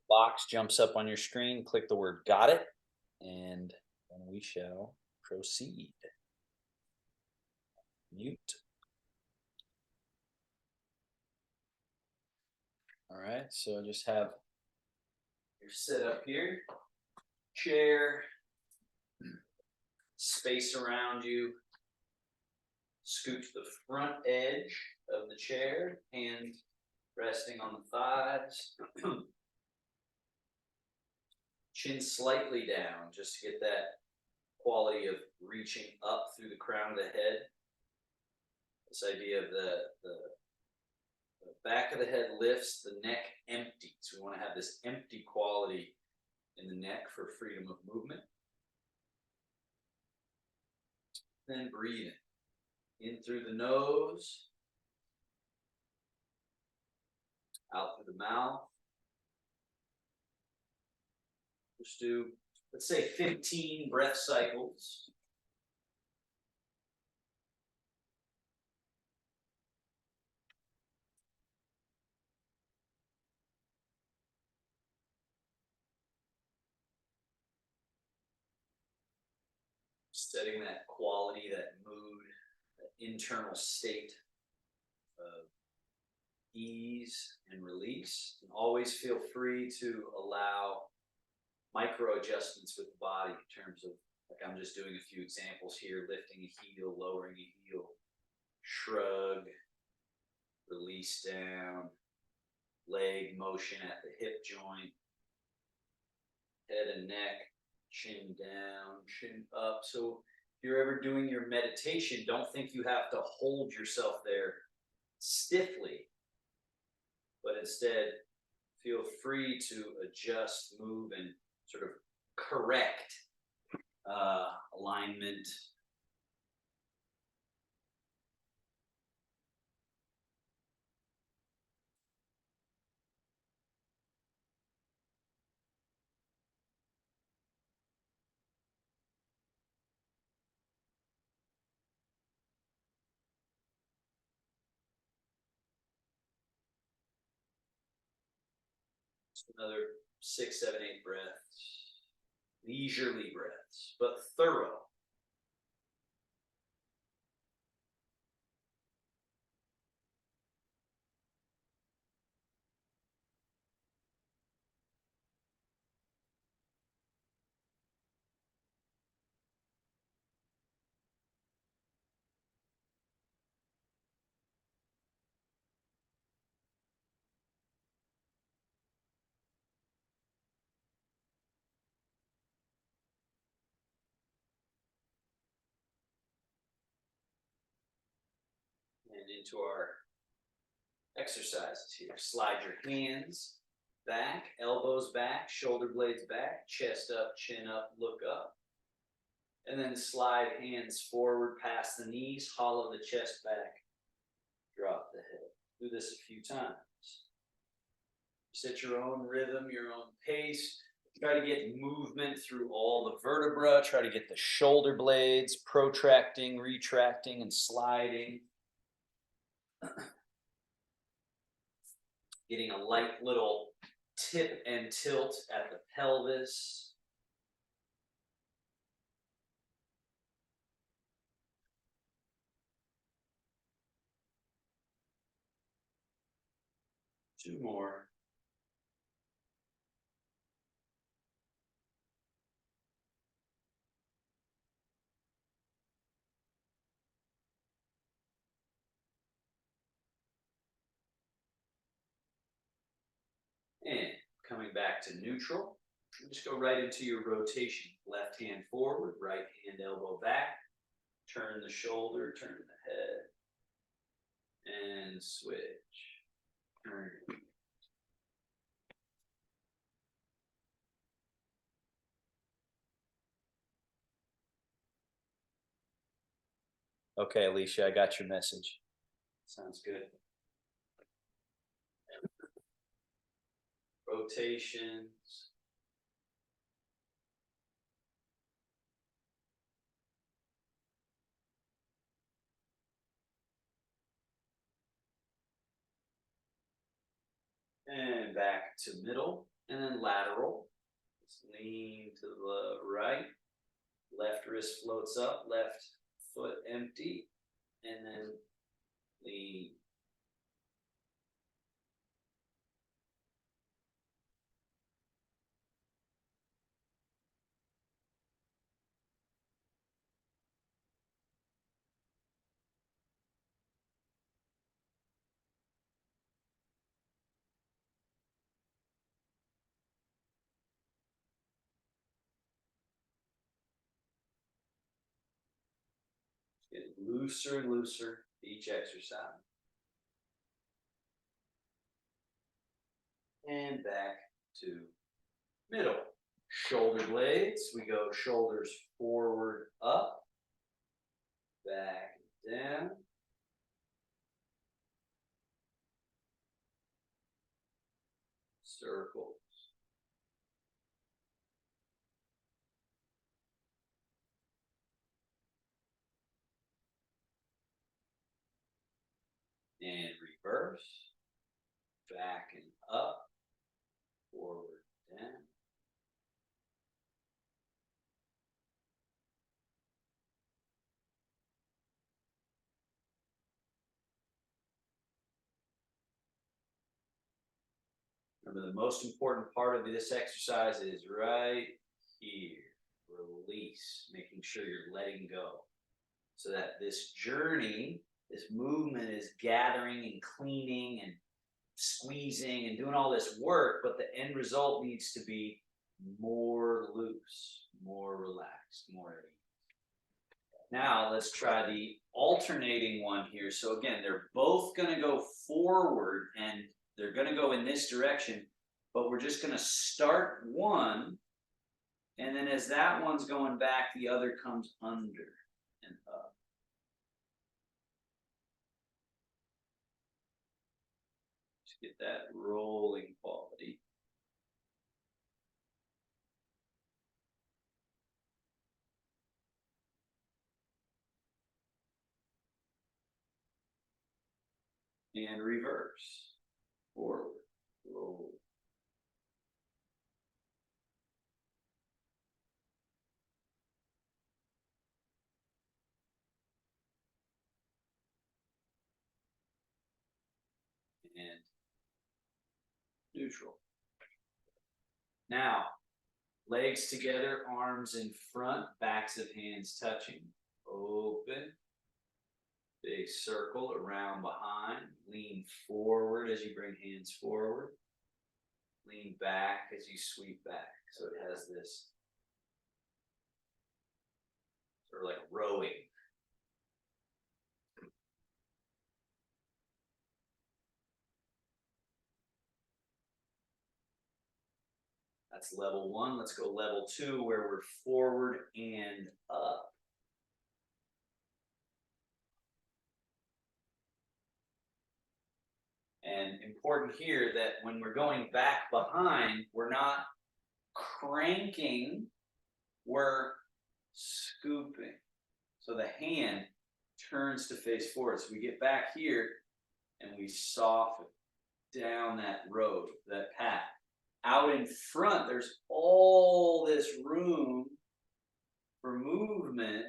Box jumps up on your screen. Click the word "Got it," and then we shall proceed. Mute. All right. So just have your setup here, chair, space around you. Scoot to the front edge of the chair, hand resting on the thighs. Chin slightly down just to get that quality of reaching up through the crown of the head. This idea of the back of the head lifts, the neck empties. We want to have this empty quality in the neck for freedom of movement. Then breathing in through the nose, out through the mouth. Just do, let's say, 15 breath cycles. Setting that quality, that mood, that internal state of ease and release. And always feel free to allow micro adjustments with the body in terms of, like I'm just doing a few examples here, lifting a heel, lowering a heel, shrug, release down, leg motion at the hip joint, head and neck, chin down, chin up. So if you're ever doing your meditation, don't think you have to hold yourself there stiffly, but instead feel free to adjust, move, and sort of correct alignment. Just another 6, 7, 8 breaths. Leisurely breaths, but thorough. And into our exercises here. Slide your hands back, elbows back, shoulder blades back, chest up, chin up, look up. And then slide hands forward past the knees, hollow the chest back, drop the head. Do this a few times. Set your own rhythm, your own pace. Try to get movement through all the vertebra. Try to get the shoulder blades protracting, retracting, and sliding. Getting a light little tip and tilt at the pelvis. Two more. And coming back to neutral, just go right into your rotation. Left hand forward, right hand elbow back. Turn the shoulder, turn the head. And switch. Turn. Okay, Alicia, I got your message. Sounds good. Rotations. And back to middle, and then lateral. Just lean to the right. Left wrist floats up, left foot empty, and then lean. Get looser and looser each exercise. And back to middle. Shoulder blades, we go shoulders forward, up, back, down. Circles. And reverse, back and up, forward, down. Remember, the most important part of this exercise is right here. Release, making sure you're letting go. So that this journey, this movement is gathering and cleaning and squeezing and doing all this work, but the end result needs to be more loose, more relaxed, more at ease. Now let's try the alternating one here. So again, they're both going to go forward and they're going to go in this direction, but we're just going to start one, and then as that one's going back, the other comes under and up. Just get that rolling quality. And reverse, forward, roll. And neutral. Now, legs together, arms in front, backs of hands touching. Open. Big circle around behind. Lean forward as you bring hands forward. Lean back as you sweep back. So it has this sort of like rowing. That's level one. Let's go level two, where we're forward and up. And important here that when we're going back behind, we're not cranking, we're scooping. So the hand turns to face forward. So we get back here and we soften down that road, that path. Out in front, there's all this room for movement,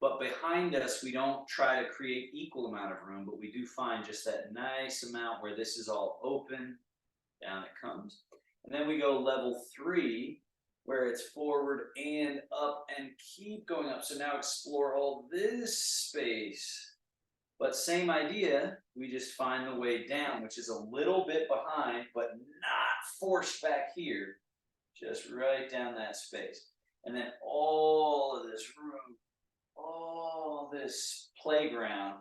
but behind us, we don't try to create equal amount of room, but we do find just that nice amount where this is all open, down it comes. And then we go level three, where it's forward and up and keep going up. So now explore all this space. But same idea, we just find the way down, which is a little bit behind, but not forced back here, just right down that space. And then all of this room, all this playground,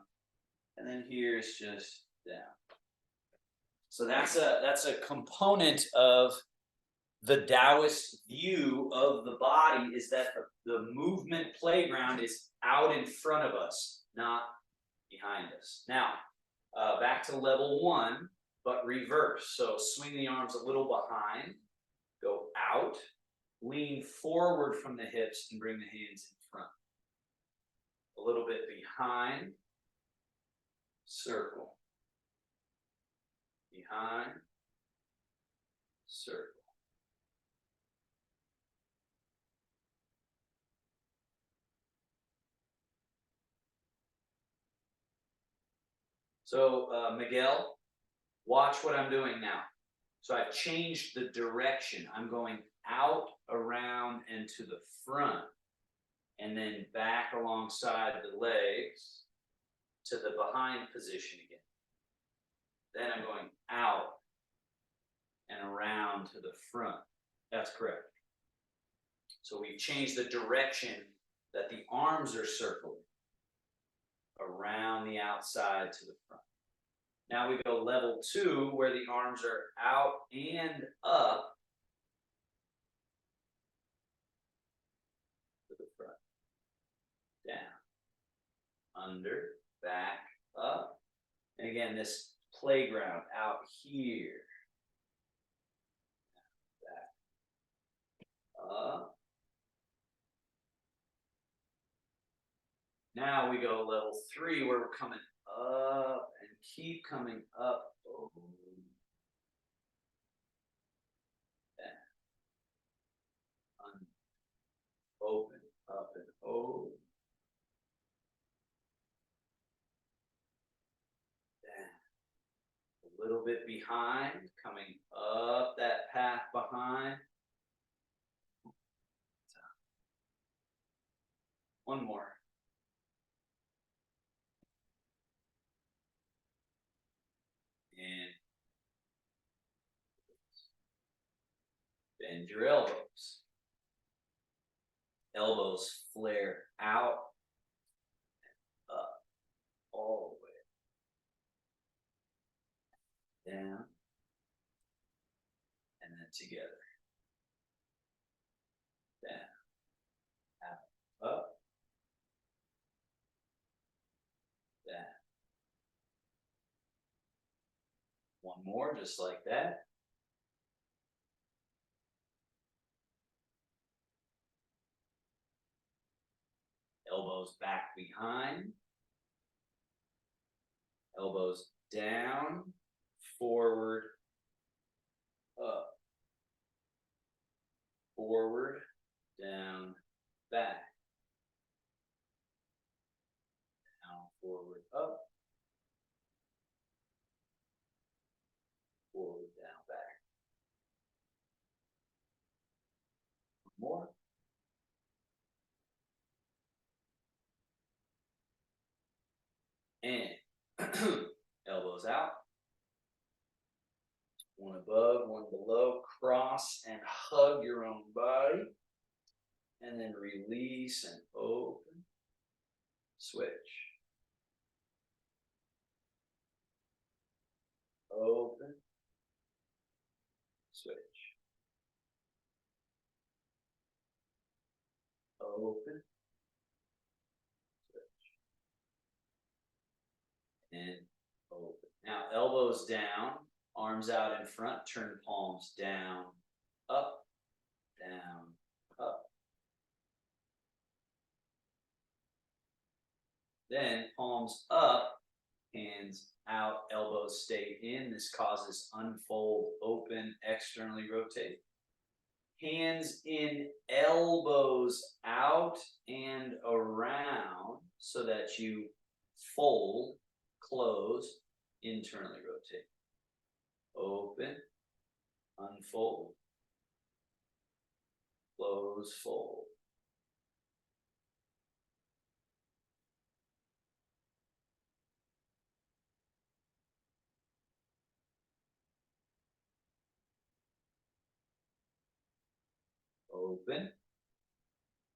and then here's just down. So that's a component of the Taoist view of the body, is that the movement playground is out in front of us, not behind us. Now, back to level one, but reverse. So swing the arms a little behind, go out, lean forward from the hips and bring the hands in front. A little bit behind, circle. Behind, circle. So Miguel, watch what I'm doing now. So I've changed the direction. I'm going out, around, and to the front, and then back alongside the legs to the behind position again. Then I'm going out and around to the front. That's correct. So we've changed the direction that the arms are circling around the outside to the front. Now we go level 2, where the arms are out and up to the front. Down, under, back, up. And again, this playground out here. Back, up. Now we go level 3, where we're coming up and keep coming up. Open, up and over. Down. A little bit behind, coming up that path behind. One more. And bend your elbows. Elbows flare out, up, all the way. Down, and then together. Down, out, up, down. One more, just like that. Elbows back behind. Elbows down, forward, up. Forward, down, back. Down, forward, up. Forward, down, back. One more. And elbows out. One above, one below. Cross and hug your own body. And then release and open. Switch. Open. Switch. Open. Switch. And open. Now elbows down, arms out in front, turn palms down, up, down, up. Then palms up, hands out, elbows stay in. This causes unfold, open, externally rotate. Hands in, elbows out and around so that you fold, close, internally rotate. Open, unfold, close, fold. Open.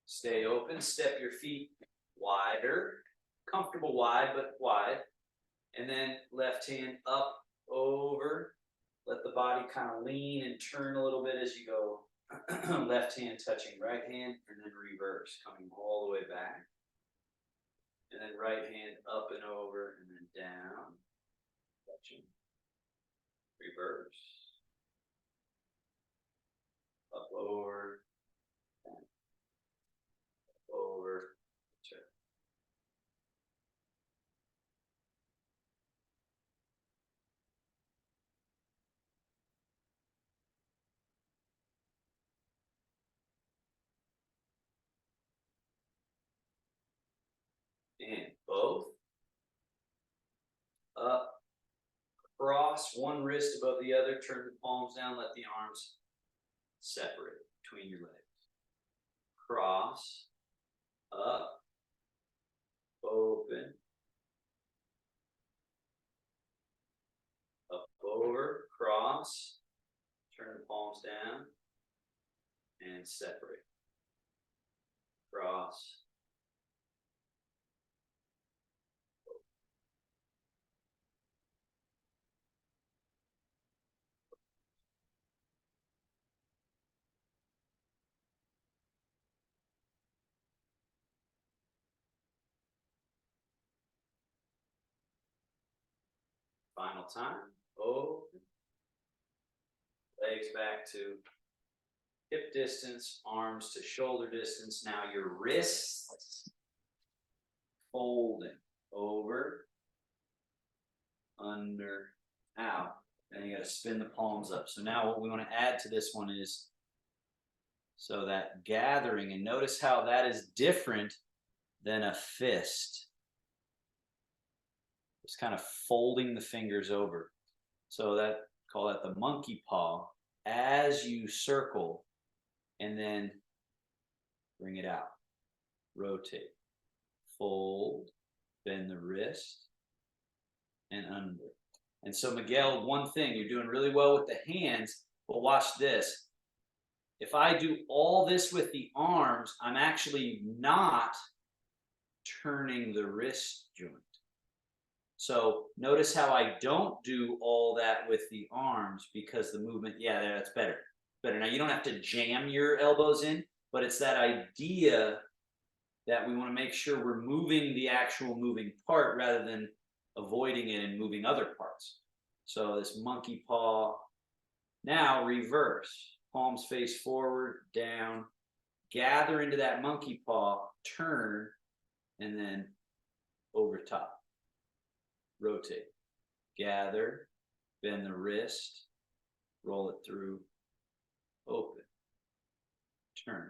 Stay open. Step your feet wider. Comfortable wide, but wide. And then left hand up, over. Let the body kind of lean and turn a little bit as you go. Left hand touching right hand, and then reverse, coming all the way back. And then right hand up and over, and then down. Touching. Reverse. Up, over. Down. Up, over. Turn. And both. Up. Cross one wrist above the other. Turn the palms down. Let the arms separate between your legs. Cross. Up. Open. Up, over, cross, turn the palms down, and separate. Cross. Final time. Open. Legs back to hip distance, arms to shoulder distance. Now your wrists folding over, under, out. Then you got to spin the palms up. So now what we want to add to this one is, so that gathering, and notice how that is different than a fist. It's kind of folding the fingers over. So that, call that the monkey paw, as you circle, and then bring it out. Rotate. Fold, bend the wrist, and under. And so Miguel, one thing, you're doing really well with the hands, but watch this. If I do all this with the arms, I'm actually not turning the wrist joint. So notice how I don't do all that with the arms, because the movement, yeah, that's better. Better. Now you don't have to jam your elbows in, but it's that idea that we want to make sure we're moving the actual moving part rather than avoiding it and moving other parts. So this monkey paw. Now reverse. Palms face forward, down. Gather into that monkey paw, turn, and then over top. Rotate. Gather, bend the wrist, roll it through, open, turn.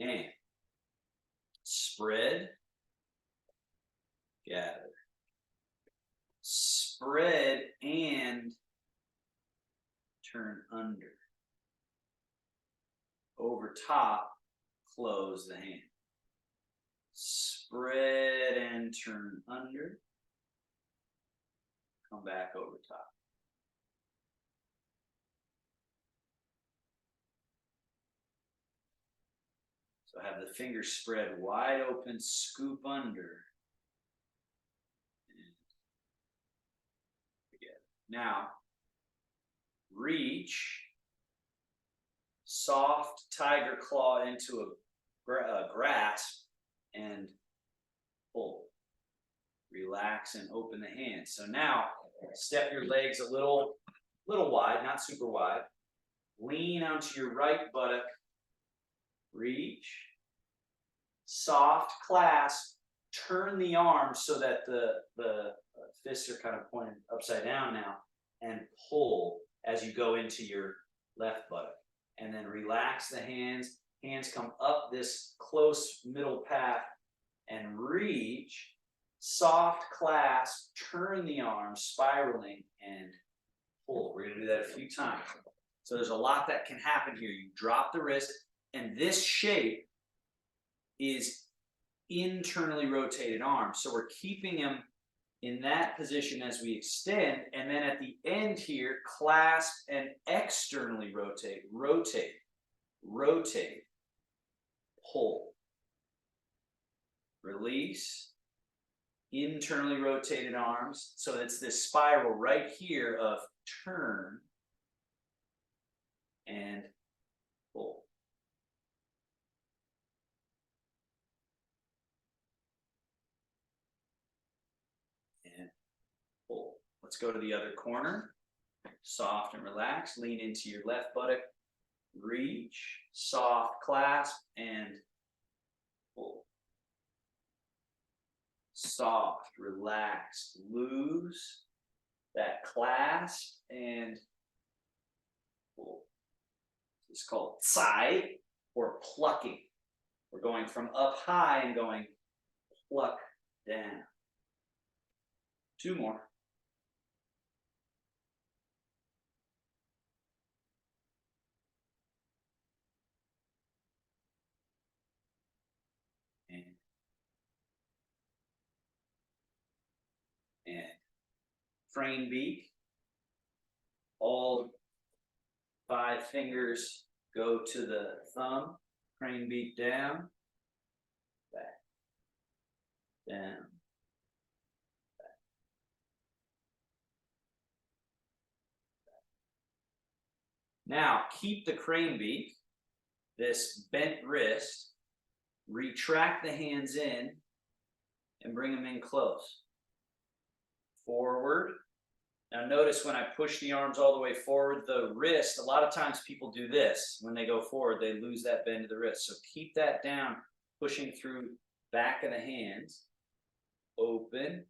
And spread, gather. Spread and turn under. Over top, close the hand. Spread and turn under. Come back over top. So have the fingers spread wide open, scoop under. And together. Now, reach, soft tiger claw into a grasp, and pull. Relax and open the hands. So now, step your legs a little wide, not super wide. Lean onto your right buttock. Reach. Soft clasp. Turn the arms so that the fists are kind of pointed upside down now, and pull as you go into your left buttock. And then relax the hands. Hands come up this close middle path and reach. Soft clasp, turn the arms, spiraling, and pull. We're going to do that a few times. So there's a lot that can happen here. You drop the wrist, and this shape is internally rotated arms. So we're keeping them in that position as we extend, and then at the end here, clasp and externally rotate, rotate, rotate, pull, release, internally rotated arms. So it's this spiral right here of turn and pull. And pull. Let's go to the other corner. Soft and relaxed. Lean into your left buttock. Reach, soft clasp, and pull. Soft, relaxed, loose, that clasp, and it's called tsai, or plucking. We're going from up high and going pluck down. 2 more. And crane beak. All 5 fingers go to the thumb. Crane beak down, back, down, back. Now keep the crane beak, this bent wrist, retract the hands in and bring them in close. Forward. Now notice when I push the arms all the way forward, the wrist, a lot of times people do this. When they go forward, they lose that bend of the wrist. So keep that down, pushing through back of the hands. Open.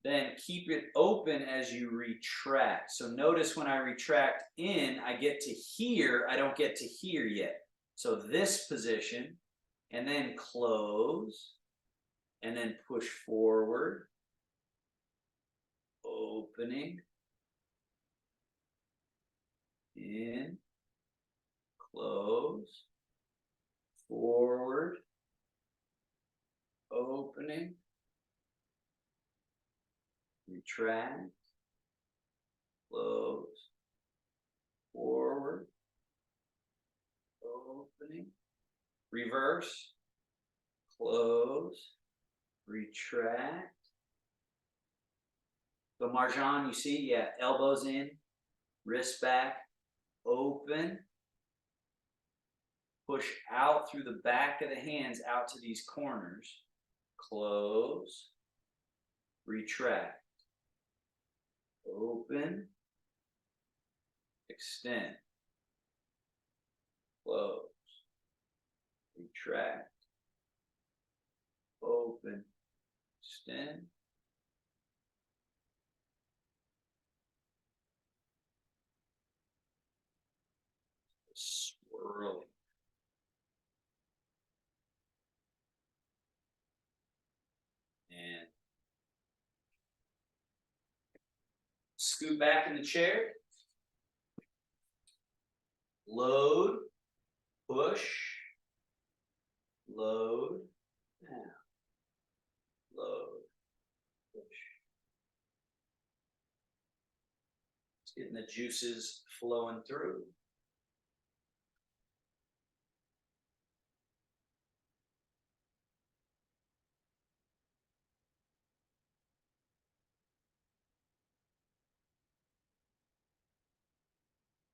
Then keep it open as you retract. So notice when I retract in, I get to here. I don't get to here yet. So this position, and then close, and then push forward. Opening, in, close, forward, opening, retract, close, forward, opening, reverse, close, retract. The Marjan, you see, yeah, elbows in, wrist back, open, push out through the back of the hands out to these corners, close, retract, open, extend, close, retract, open, extend. Swirling. And scoot back in the chair. Load, push, load, down, load, push. It's getting the juices flowing through.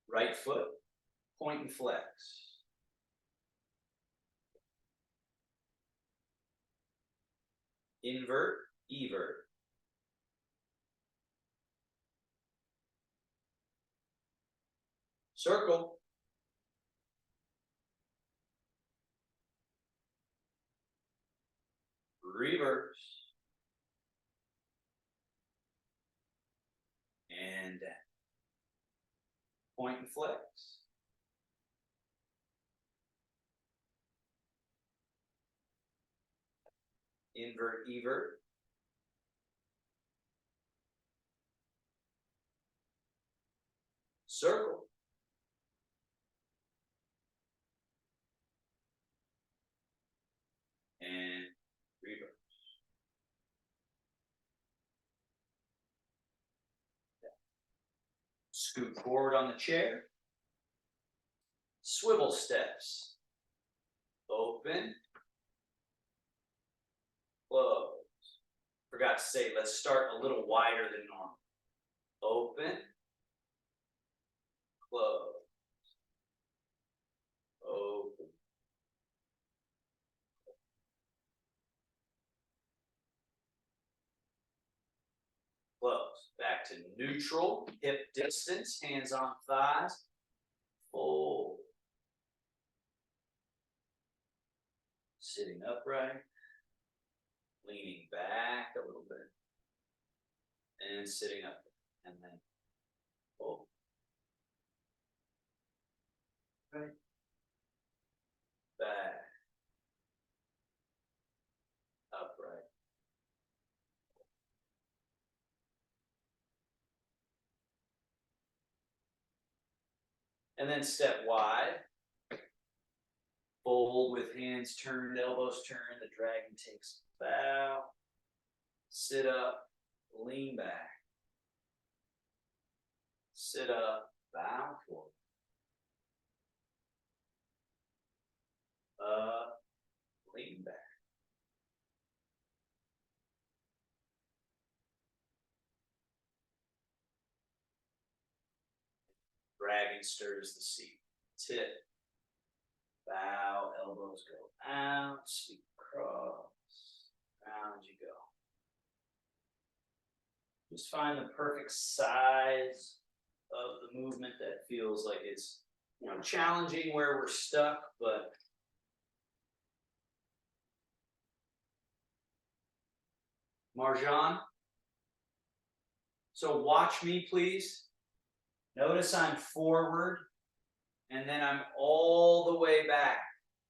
Right foot, point and flex. Invert, evert. Circle. Reverse. And point and flex. Invert, evert. Circle. And reverse. Scoot forward on the chair. Swivel steps. Open. Close. Forgot to say, let's start a little wider than normal. Open. Close. Open. Close. Back to neutral. Hip distance. Hands on thighs. Fold. Sitting upright. Leaning back a little bit. And then sitting up, and then pull. Right. Back. Upright. And then step wide. Fold with hands turned, elbows turned. The dragon takes a bow. Sit up, lean back. Sit up, bow forward. Up, lean back. Dragon stirs the seat. Tip. Bow, elbows go out, sweep across. Round you go. Just find the perfect size of the movement that feels like it's, challenging where we're stuck, but Marjan. So watch me, please. Notice I'm forward, and then I'm all the way back.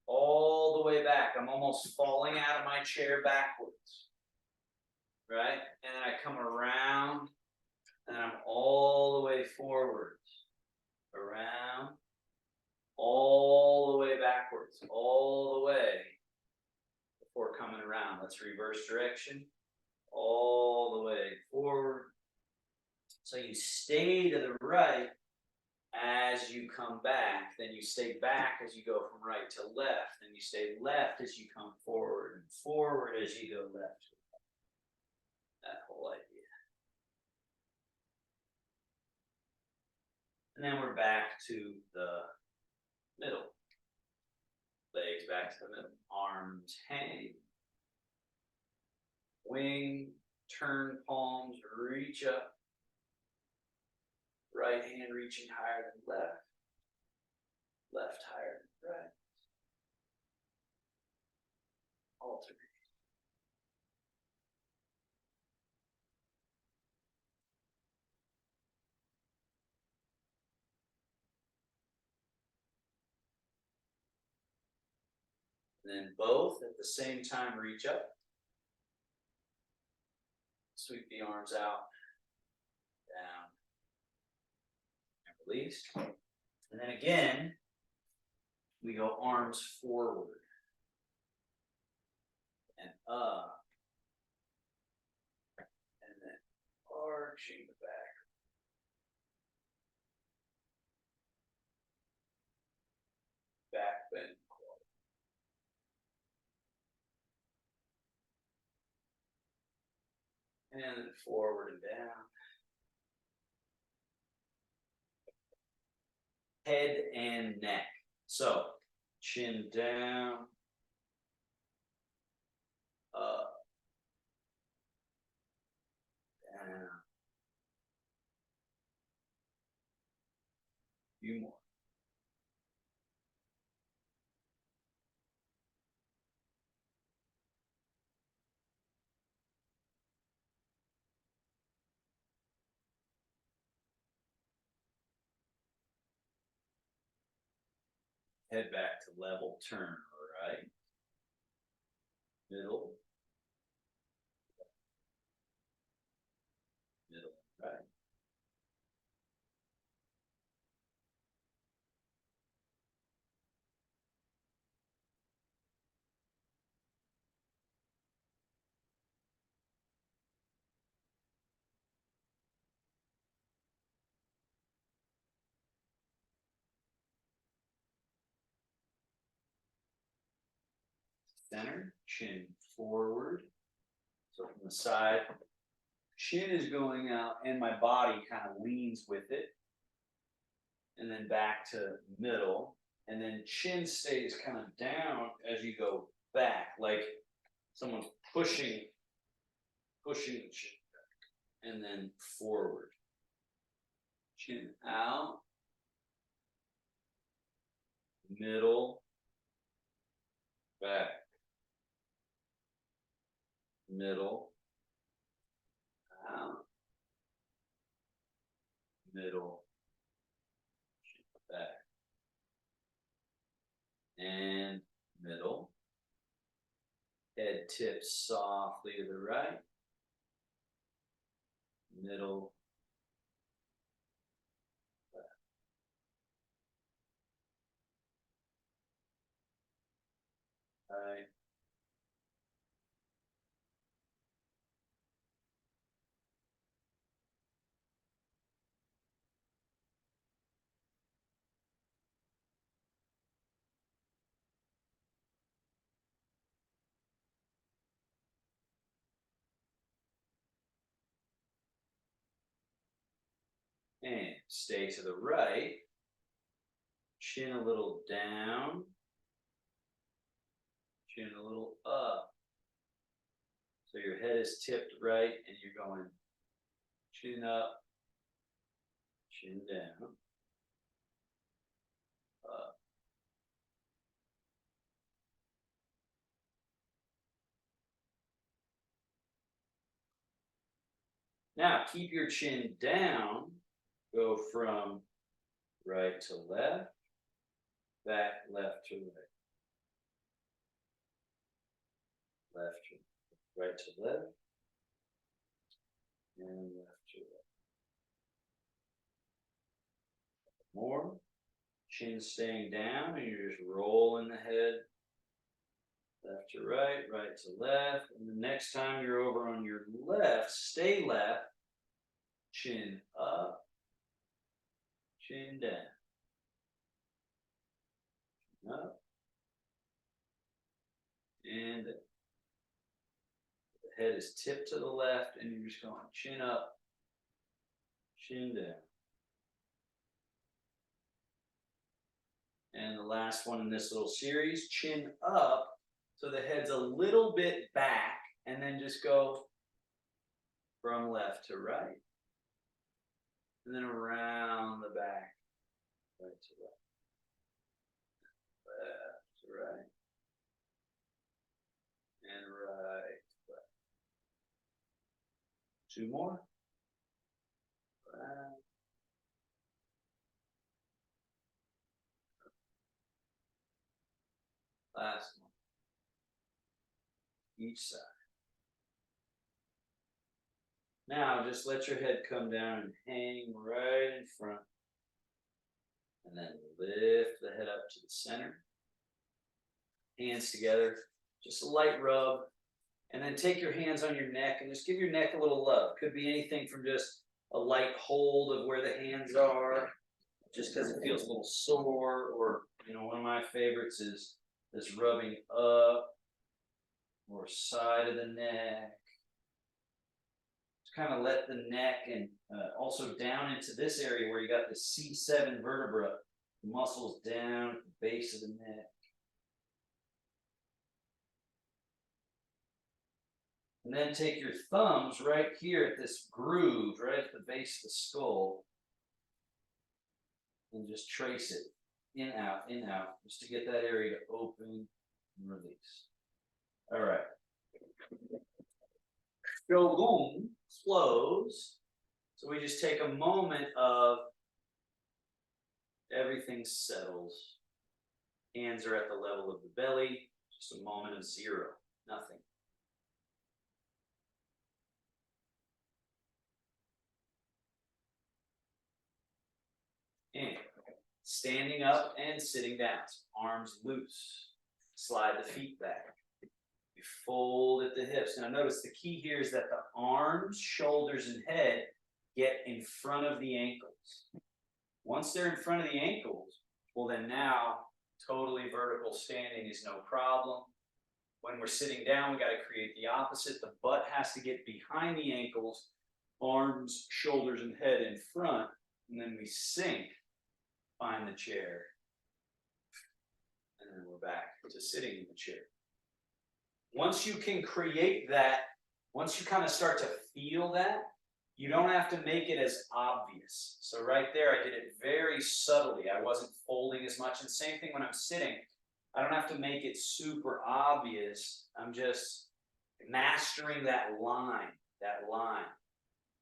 All the way back. I'm almost falling out of my chair backwards. Right? And then I come around, and I'm all the way forwards. Around. All the way backwards. All the way. Before coming around. Let's reverse direction. All the way forward. So you stay to the right as you come back. Then you stay back as you go from right to left. Then you stay left as you come forward, and forward as you go left. That whole idea. And then we're back to the middle. Legs back to the middle. Arms hang. Wing, turn palms, reach up. Right hand reaching higher than left. Left higher than right. Alternate. And then both at the same time reach up. Sweep the arms out. Down. And release. And then again, we go arms forward. And up. And then arching the back. Back bend. And then forward and down. Head and neck. So, chin down. Up. Down. Few more. Head back to level, turn right. Middle. Middle, right. Center, chin forward. So from the side, chin is going out and my body kind of leans with it. And then back to middle. And then chin stays kind of down as you go back, like someone's pushing the chin back. And then forward. Chin out. Middle. Back. Middle. Out. middle, back, and middle. Head tips softly to the right, middle, left. Right. And stay to the right, chin a little down, chin a little up. So your head is tipped right and you're going chin up, chin down, up. Now keep your chin down, go from right to left, back, left to right, left to right to left, and left to right. More, chin staying down, and you're just rolling the head left to right, right to left. And the next time you're over on your left, stay left, chin up, chin down, up, and the head is tipped to the left, and you're just going chin up, chin down. And the last one in this little series, chin up, so the head's a little bit back, and then just go from left to right, and then around the back, right to left, left to right, and right to left. Two more. Right. Last one. Each side. Now just let your head come down and hang right in front. And then lift the head up to the center. Hands together. Just a light rub. And then take your hands on your neck and just give your neck a little love. Could be anything from just a light hold of where the hands are, just because it feels a little sore, or one of my favorites is this rubbing up or side of the neck. Just kind of let the neck and also down into this area where you got the C7 vertebra, the muscles down at the base of the neck. And then take your thumbs right here at this groove, right at the base of the skull, and just trace it in, out, just to get that area to open and release. All right. Shogun, close. So we just take a moment of everything settles. Hands are at the level of the belly. Just a moment of zero, nothing. And standing up and sitting down. So arms loose. Slide the feet back. You fold at the hips. Now notice the key here is that the arms, shoulders, and head get in front of the ankles. Once they're in front of the ankles, well then now totally vertical standing is no problem. When we're sitting down, we got to create the opposite. The butt has to get behind the ankles, arms, shoulders, and head in front, and then we sink, find the chair, and then we're back to sitting in the chair. Once you can create that, once you kind of start to feel that, you don't have to make it as obvious. So right there, I did it very subtly. I wasn't folding as much. And same thing when I'm sitting. I don't have to make it super obvious. I'm just mastering that line,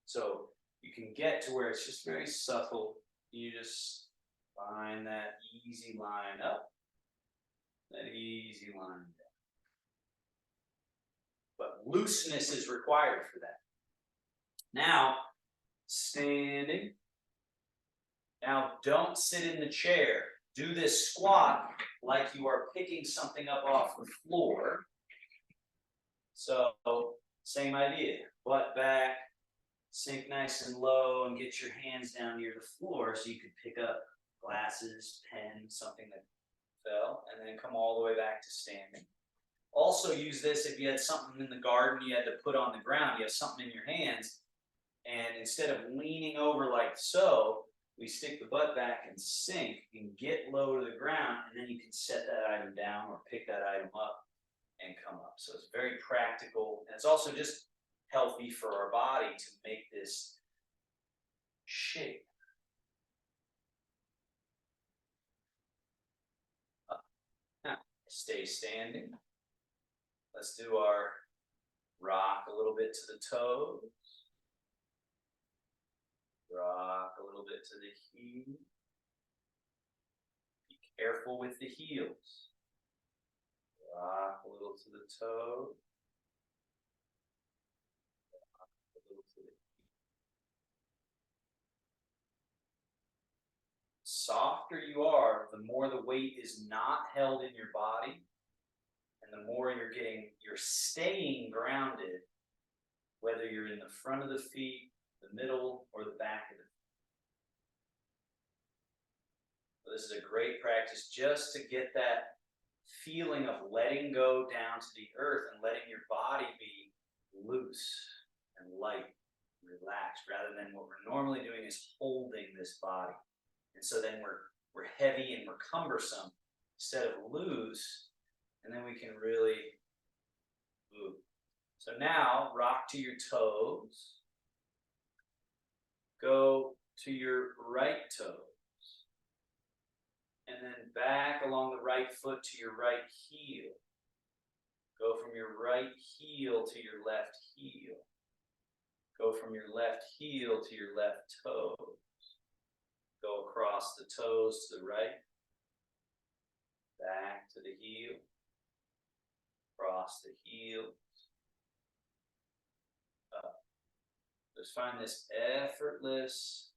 So you can get to where it's just very subtle. You just find that easy line up, that easy line down. But looseness is required for that. Now, standing. Now, don't sit in the chair. Do this squat like you are picking something up off the floor. So, same idea. Butt back, sink nice and low, and get your hands down near the floor so you can pick up glasses, pen, something that fell, and then come all the way back to standing. Also use this if you had something in the garden you had to put on the ground, you have something in your hands, and instead of leaning over like so, we stick the butt back and sink and get low to the ground, and then you can set that item down or pick that item up and come up. So it's very practical, and it's also just healthy for our body to make this shape. Now, stay standing. Let's do our rock a little bit to the toes. Rock a little bit to the heel. Be careful with the heels. Rock a little to the toe. Rock a little to the heel. Softer you are, the more the weight is not held in your body, and the more you're staying grounded, whether you're in the front of the feet, the middle, or the back of the feet. So this is a great practice just to get that feeling of letting go down to the earth and letting your body be loose and light, and relaxed, rather than what we're normally doing is holding this body. And so then we're heavy and we're cumbersome instead of loose, and then we can really move. So now rock to your toes. Go to your right toes. And then back along the right foot to your right heel. Go from your right heel to your left heel. Go from your left heel to your left toe. Go across the toes to the right. Back to the heel. Across the heel. Up. Just find this effortless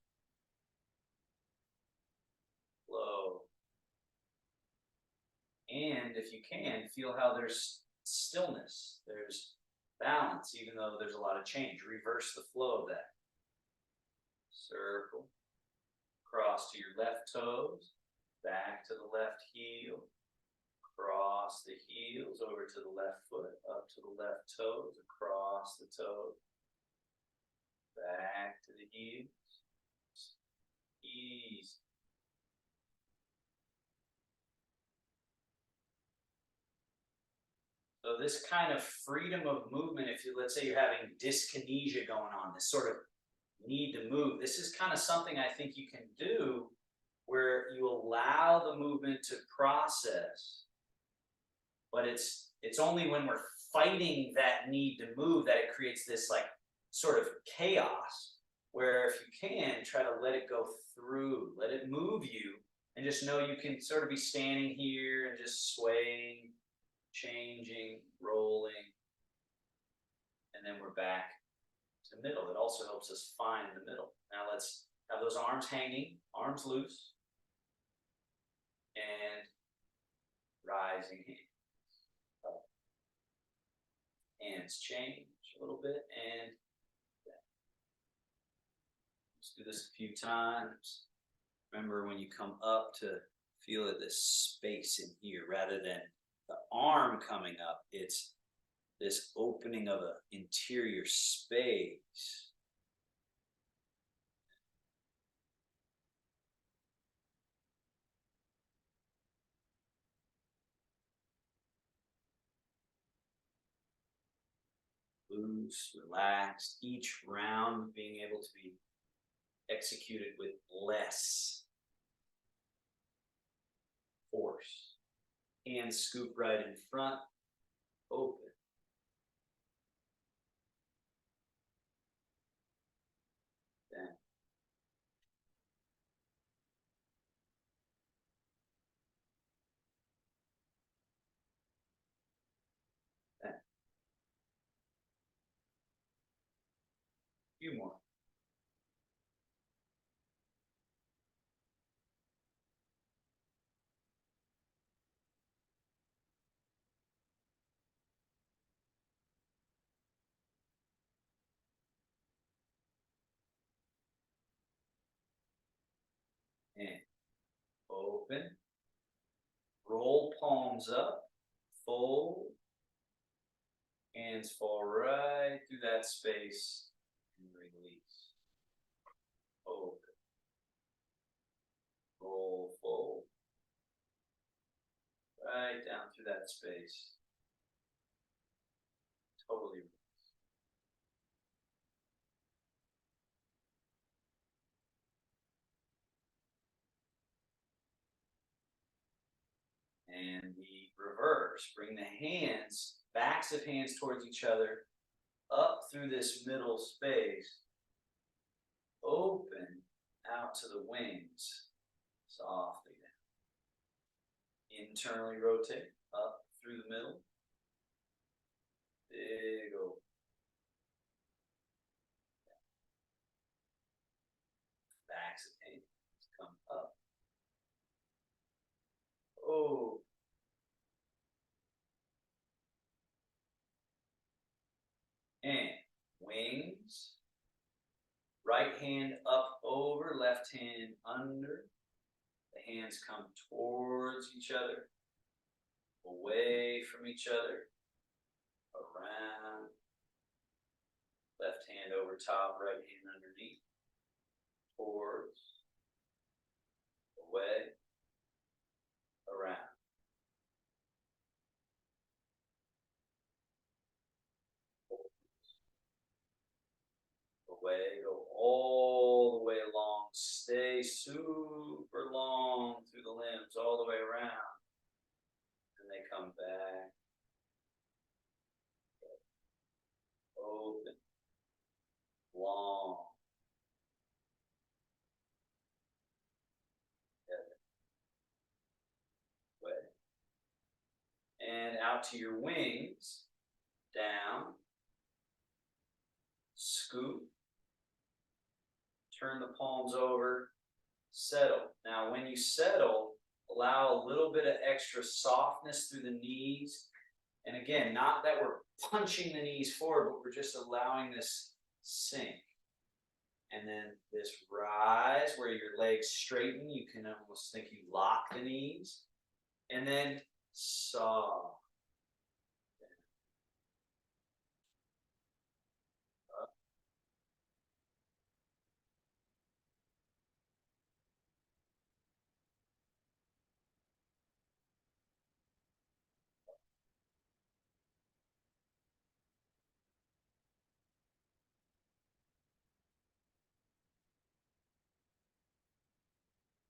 flow. And if you can, feel how there's stillness, there's balance, even though there's a lot of change. Reverse the flow of that. Circle. Cross to your left toes. Back to the left heel. Cross the heels over to the left foot. Up to the left toes. Across the toes. Back to the heels. Easy. So this kind of freedom of movement, if you, let's say you're having dyskinesia going on, this sort of need to move, this is kind of something I think you can do where you allow the movement to process, but it's only when we're fighting that need to move that it creates this like sort of chaos, where if you can, try to let it go through, let it move you, and just know you can sort of be standing here and just swaying, changing, rolling, and then we're back to middle. It also helps us find the middle. Now let's have those arms hanging, arms loose, and rising hands up. Hands change a little bit, and let's do this a few times. Remember, when you come up, to feel this space in here rather than the arm coming up. It's this opening of an interior space. Loose, relaxed, each round being able to be executed with less force. Hands scoop right in front, open. few more. And open. Roll palms up. Fold. Hands fall right through that space and release. Open. Roll, fold. Right down through that space. Totally. And the reverse. Bring the hands, backs of hands towards each other, up through this middle space. Open out to the wings, softly down. Internally rotate, up through the middle. Big open. Backs of hands come up. Oh. And wings. Right hand up over, left hand under. The hands come towards each other, away from each other, around. Left hand over top, right hand underneath, towards, away, around. Away, go all the way along. Stay super long through the limbs, all the way around. And they come back. Open. Long. Way. And out to your wings. Down. Scoop. Turn the palms over. Settle. Now, when you settle, allow a little bit of extra softness through the knees. And again, not that we're punching the knees forward, but we're just allowing this sink. And then this rise where your legs straighten. You can almost think you lock the knees. And then soft.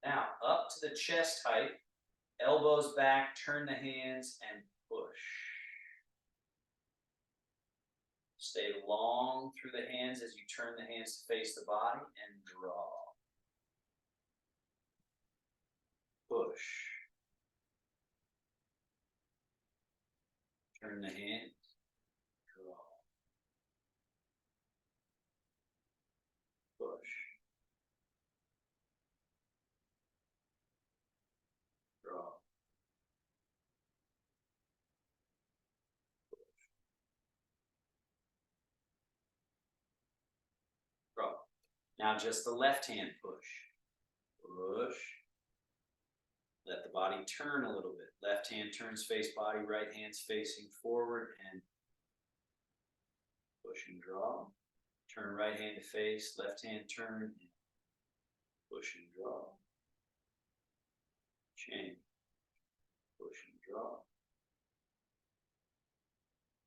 Now, up to the chest height, elbows back, turn the hands, and push. Stay long through the hands as you turn the hands to face the body and draw. Push. Turn the hands, draw. Push. Draw. Draw. Now just the left hand push. Push. Let the body turn a little bit. Left hand turns face body, right hand's facing forward and push and draw. Turn right hand to face, left hand turn, and push and draw. Change. Push and draw.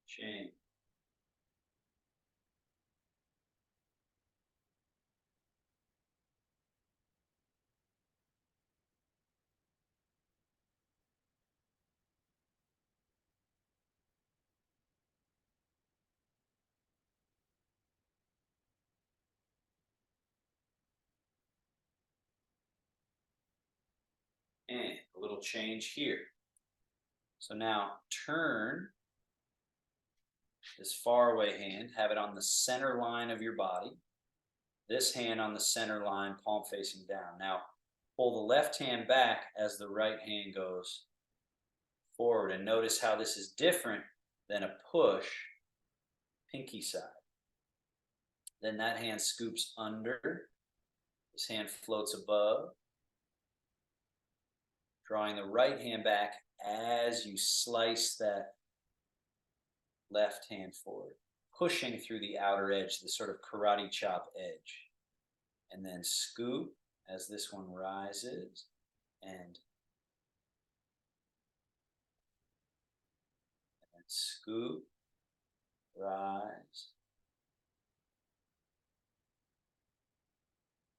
Change. And a little change here. So now turn this far away hand, have it on the center line of your body. this hand on the center line, palm facing down. Now, pull the left hand back as the right hand goes forward. And notice how this is different than a push, pinky side. Then that hand scoops under. This hand floats above. Drawing the right hand back as you slice that left hand forward, pushing through the outer edge, the sort of karate chop edge. And then scoop as this one rises, and scoop, rise,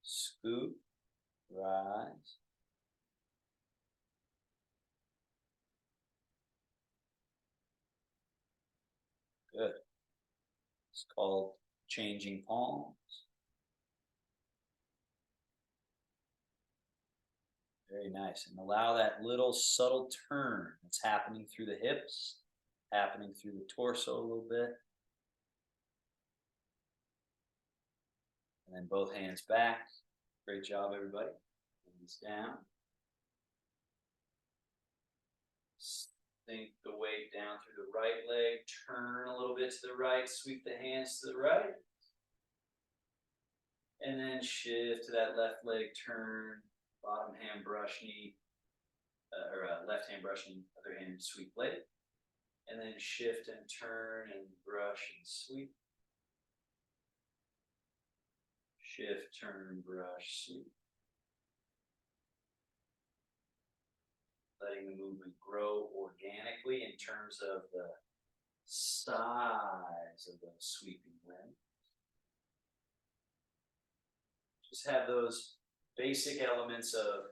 scoop, rise. Good. It's called changing palms. Very nice. And allow that little subtle turn that's happening through the hips, happening through the torso a little bit. And then both hands back. Great job, everybody. Hands down. Sink the weight down through the right leg. Turn a little bit to the right. Sweep the hands to the right. And then shift to that left leg. Turn. Bottom hand brush knee. Left hand brush knee. Other hand sweep leg. And then shift and turn and brush and sweep. Shift, turn, brush, sweep. Letting the movement grow organically in terms of the size of the sweeping limb. Just have those basic elements of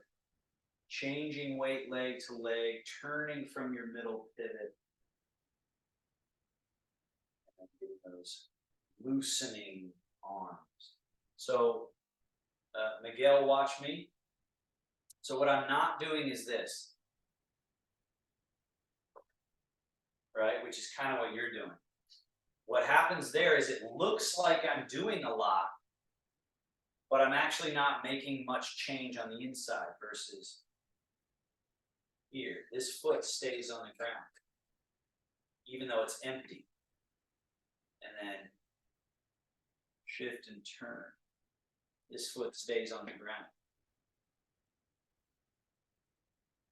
changing weight leg to leg, turning from your middle pivot, and getting those loosening arms. So, Miguel, watch me. So what I'm not doing is this, right? Which is kind of what you're doing. What happens there is it looks like I'm doing a lot, but I'm actually not making much change on the inside versus here. This foot stays on the ground, even though it's empty. And then shift and turn. This foot stays on the ground.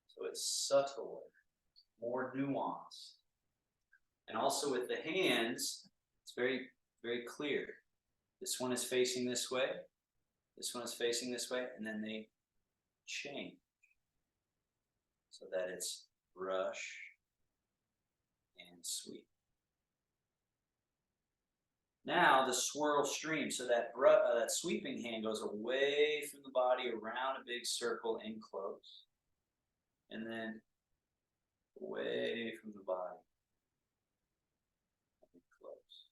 So it's subtler, more nuanced. And also with the hands, it's very, very clear. This one is facing this way. This one is facing this way. And then they change. So that it's brush and sweep. Now the swirl stream, so that sweeping hand goes away from the body, around a big circle, in close, and then away from the body, in close.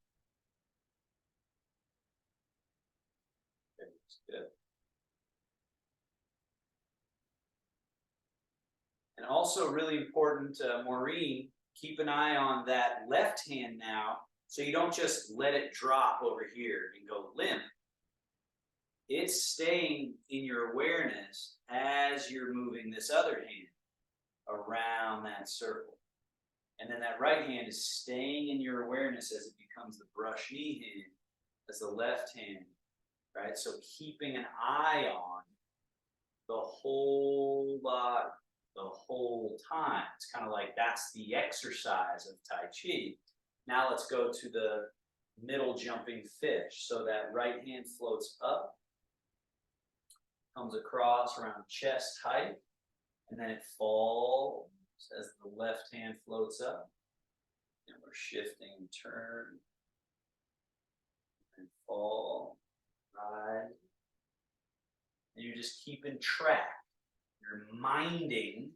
Okay, that's good. And also really important, Maureen, keep an eye on that left hand now. So you don't just let it drop over here and go limp. It's staying in your awareness as you're moving this other hand around that circle. And then that right hand is staying in your awareness as it becomes the brush knee hand, as the left hand, right? So keeping an eye on the whole body the whole time. It's kind of like that's the exercise of Tai Chi. Now let's go to the middle jumping fish. So that right hand floats up, comes across around chest height, and then it falls as the left hand floats up. And we're shifting, turn, and fall, rise. And you're just keeping track. You're minding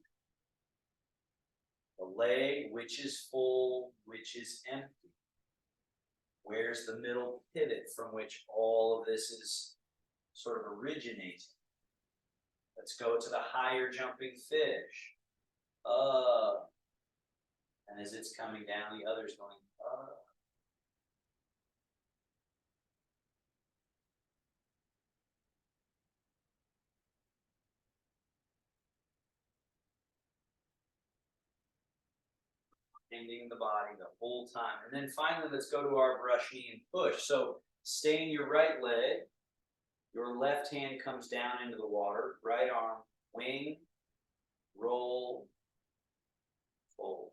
the leg, which is full, which is empty. Where's the middle pivot from which all of this is sort of originating? Let's go to the higher jumping fish. Up. And as it's coming down, the other's going up. bending the body the whole time. And then finally, let's go to our brush knee and push. So stay in your right leg. Your left hand comes down into the water. Right arm, wing, roll, fold.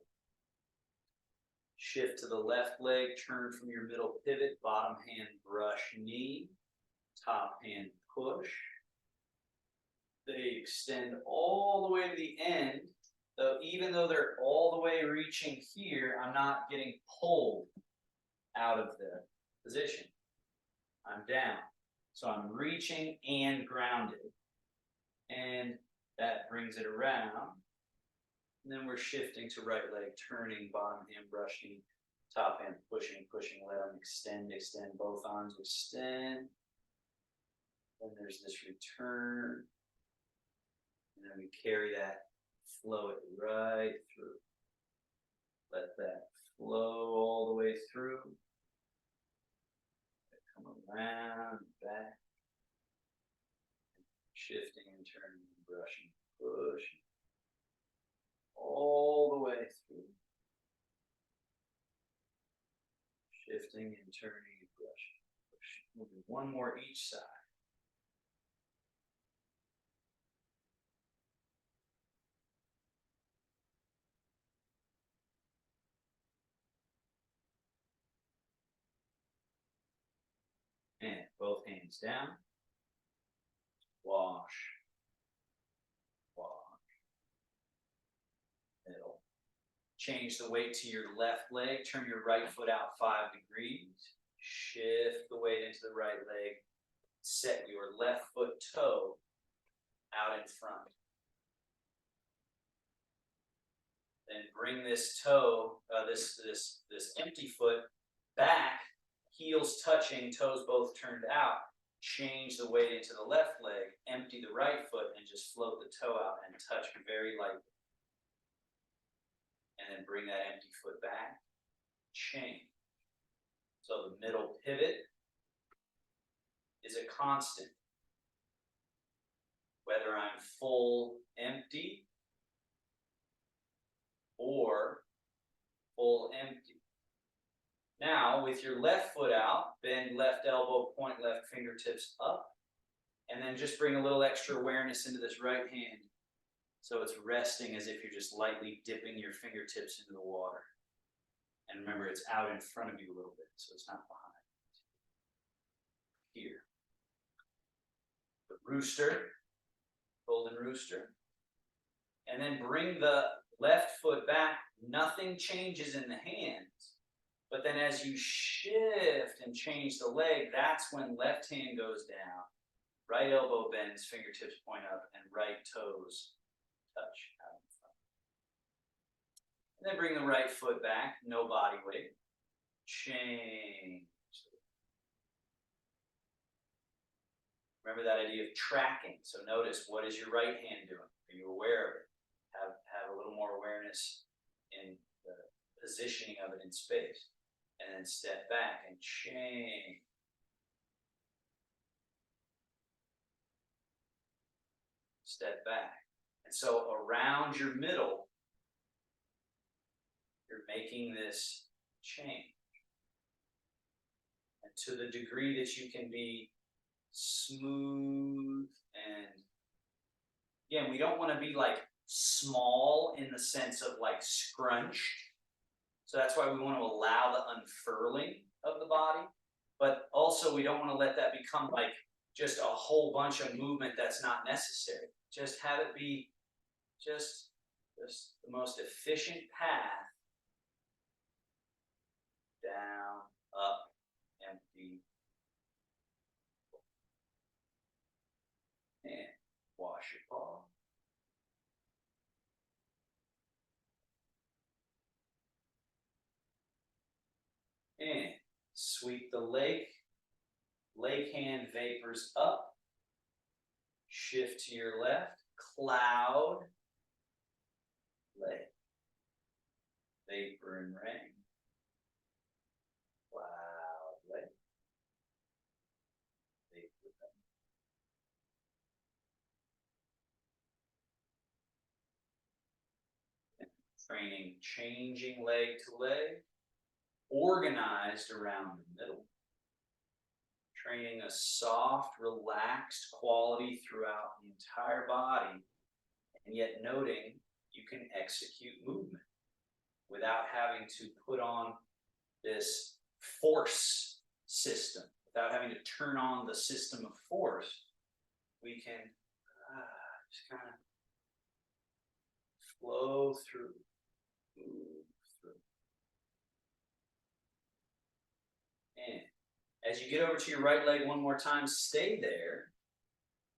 Shift to the left leg, turn from your middle pivot, bottom hand brush knee, top hand push. They extend all the way to the end. So even though they're all the way reaching here, I'm not getting pulled out of the position. I'm down. So I'm reaching and grounded. And that brings it around. And then we're shifting to right leg, turning, bottom hand brushing, top hand pushing, pushing, let them extend, extend, both arms extend. Then there's this return. And then we carry that, flow it right through. Let that flow all the way through. Come around, back. Shifting and turning, brushing, pushing. All the way through. Shifting and turning and brushing, pushing. We'll do one more each side. And both hands down. Wash. Wash. Middle. Change the weight to your left leg. Turn your right foot out 5 degrees. Shift the weight into the right leg. Set your left foot toe out in front. Then bring this toe, this empty foot back, heels touching, toes both turned out. Change the weight into the left leg, empty the right foot, and just float the toe out and touch very lightly. And then bring that empty foot back, change. So the middle pivot is a constant. Whether I'm full empty or full empty. Now, with your left foot out, bend left elbow, point left fingertips up, and then just bring a little extra awareness into this right hand. So it's resting as if you're just lightly dipping your fingertips into the water. And remember, it's out in front of you a little bit, so it's not behind. Here. The rooster, golden rooster. And then bring the left foot back. Nothing changes in the hands. But then as you shift and change the leg, that's when left hand goes down. Right elbow bends, fingertips point up, and right toes touch out in front. And then bring the right foot back, no body weight. Change. Remember that idea of tracking. So notice, what is your right hand doing? Are you aware of it? Have a little more awareness in the positioning of it in space. And then step back and change. Step back. And so around your middle, you're making this change. And to the degree that you can be smooth and, again, we don't want to be like small in the sense of like scrunched. So that's why we want to allow the unfurling of the body. But also we don't want to let that become like just a whole bunch of movement that's not necessary. Just have it be just the most efficient path. Down, up, empty. And wash your paw. And sweep the leg hand vapors up, shift to your left, cloud, leg, vapor and rain, cloud, leg, vapor, rain. Training, changing leg to leg, organized around the middle. Training a soft, relaxed quality throughout the entire body, and yet noting you can execute movement without having to put on this force system, without having to turn on the system of force. We can just kind of flow through, move through. And as you get over to your right leg one more time, stay there.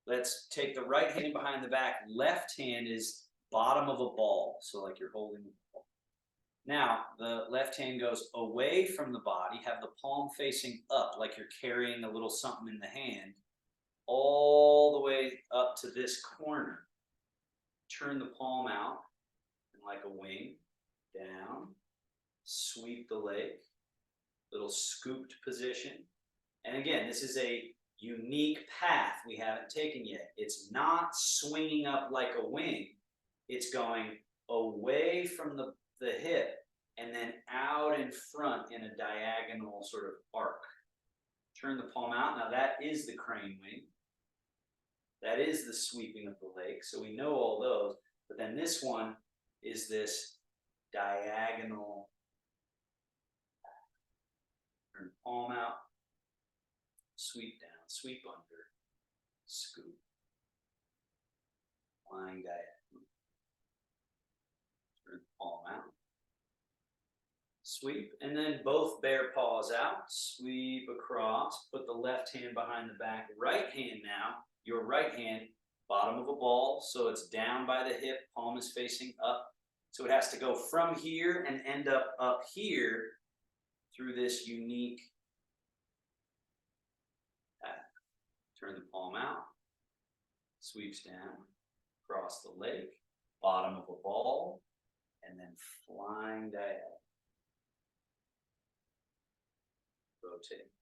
Let's take the right hand behind the back. Left hand is bottom of a ball, so like you're holding a ball. Now, the left hand goes away from the body, have the palm facing up like you're carrying a little something in the hand, all the way up to this corner. Turn the palm out, and like a wing, down, sweep the leg, little scooped position. And again, this is a unique path we haven't taken yet. It's not swinging up like a wing. It's going away from the hip and then out in front in a diagonal sort of arc. Turn the palm out. Now that is the crane wing. That is the sweeping of the leg. So we know all those. But then this one is this diagonal. Turn palm out. Sweep down, sweep under, scoop, flying diagonal. Turn the palm out, sweep, and then both bare paws out, sweep across, put the left hand behind the back, right hand now, your right hand, bottom of a ball, so it's down by the hip, palm is facing up, so it has to go from here and end up here through this unique. Turn the palm out, sweeps down, across the leg, bottom of a ball, and then flying diagonal. Rotate.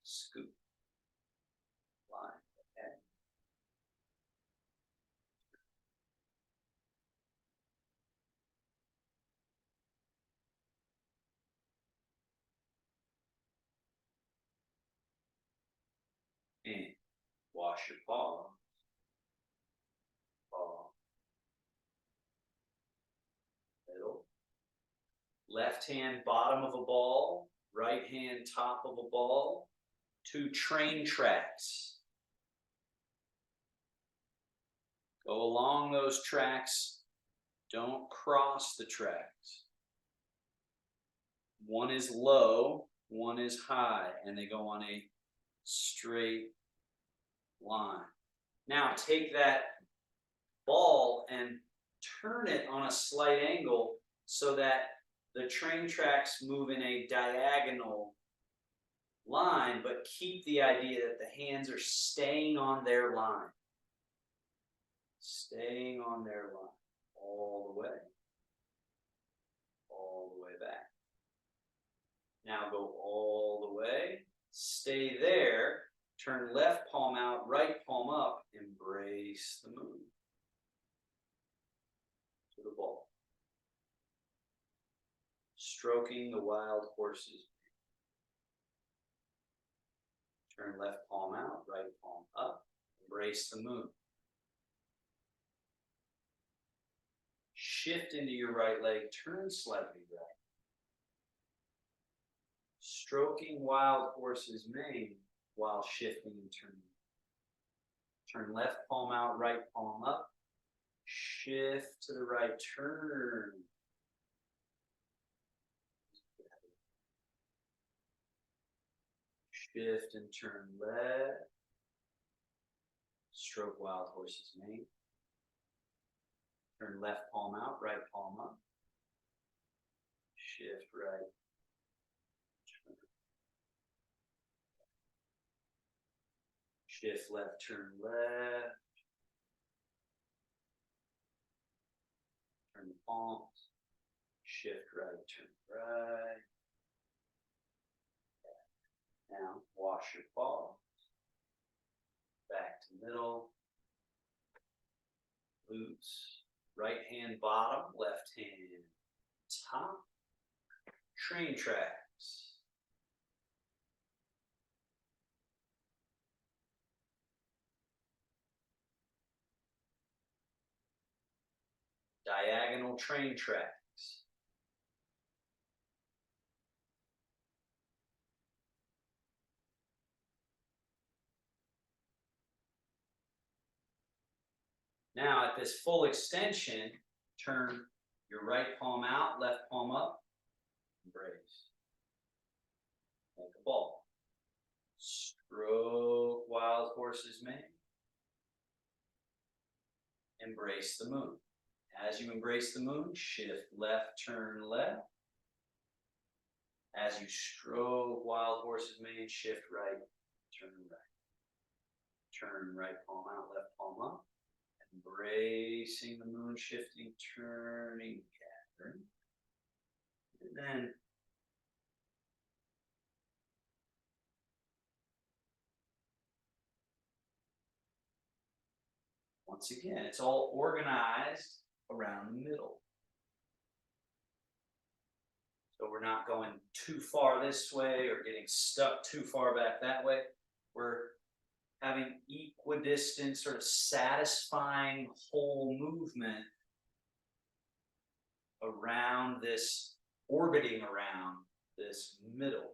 Scoop. Flying diagonal. And wash your paw. Paw. Middle. Left hand bottom of a ball, right hand top of a ball. 2 train tracks. Go along those tracks. Don't cross the tracks. One is low, one is high, and they go on a straight line. Now take that ball and turn it on a slight angle so that the train tracks move in a diagonal line, but keep the idea that the hands are staying on their line. Staying on their line. All the way. All the way back. Now go all the way. Stay there. Turn left palm out, right palm up. Embrace the move. To the ball. Stroking the wild horse's. Turn left palm out, right palm up. Embrace the move. Shift into your right leg, turn slightly right. Stroking wild horse's mane while shifting and turning. Turn left palm out, right palm up. Shift to the right, turn. Shift and turn left. Stroke wild horse's mane. Turn left palm out, right palm up. Shift right. Turn. Shift left, turn left. Turn the palms. Shift right, turn right. Now wash your palms. Back to middle. Glutes. Right hand bottom, left hand top. Train tracks. Diagonal train tracks. Now at this full extension, turn your right palm out, left palm up, embrace. Like a ball. Stroke wild horse's mane. Embrace the moon. As you embrace the moon, shift left, turn left. As you stroke wild horse's mane, shift right, turn right. Turn right palm out, left palm up. Embracing the moon, shifting, turning, gathering. And then once again, it's all organized around the middle. So we're not going too far this way or getting stuck too far back that way. We're having equidistant, sort of satisfying whole movement around this, orbiting around this middle.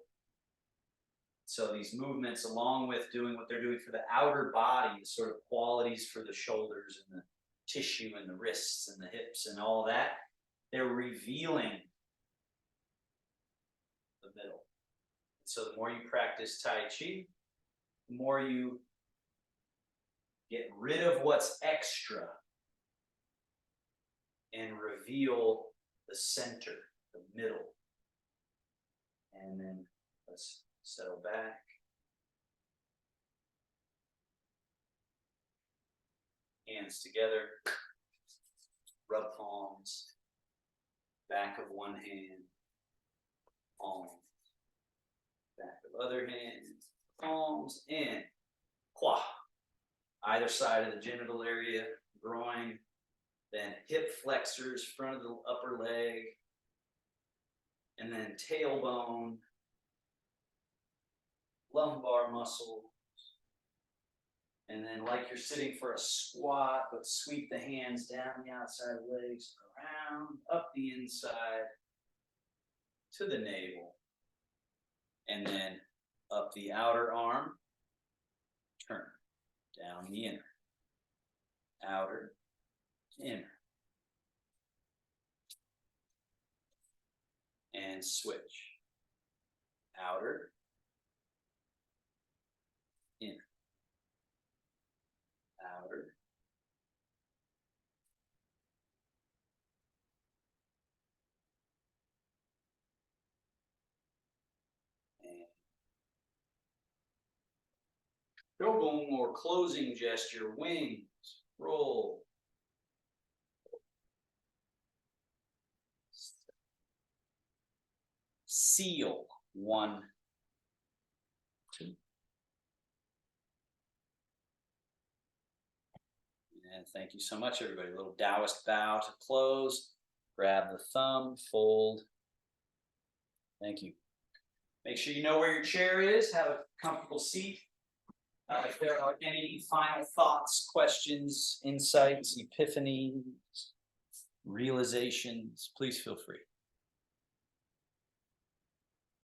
So these movements, along with doing what they're doing for the outer body, the sort of qualities for the shoulders and the tissue and the wrists and the hips and all that, they're revealing the middle. So the more you practice Tai Chi, the more you get rid of what's extra and reveal the center, the middle. And then let's settle back. Hands together, rub palms, back of one hand, palm, back of other hand, palms in, hua. Either side of the genital area, groin, then hip flexors, front of the upper leg, and then tailbone, lumbar muscle, and then like you're sitting for a squat, but sweep the hands down the outside of the legs, around, up the inside, to the navel, and then up the outer arm, turn, down the inner, outer, inner, and switch, outer, inner, outer, and shogun or closing gesture, wings, roll, seal, 1, 2. And thank you so much, everybody. A little Taoist bow to close. Grab the thumb, fold. Thank you. Make sure you know where your chair is. Have a comfortable seat. If there are any final thoughts, questions, insights, epiphanies, realizations, please feel free.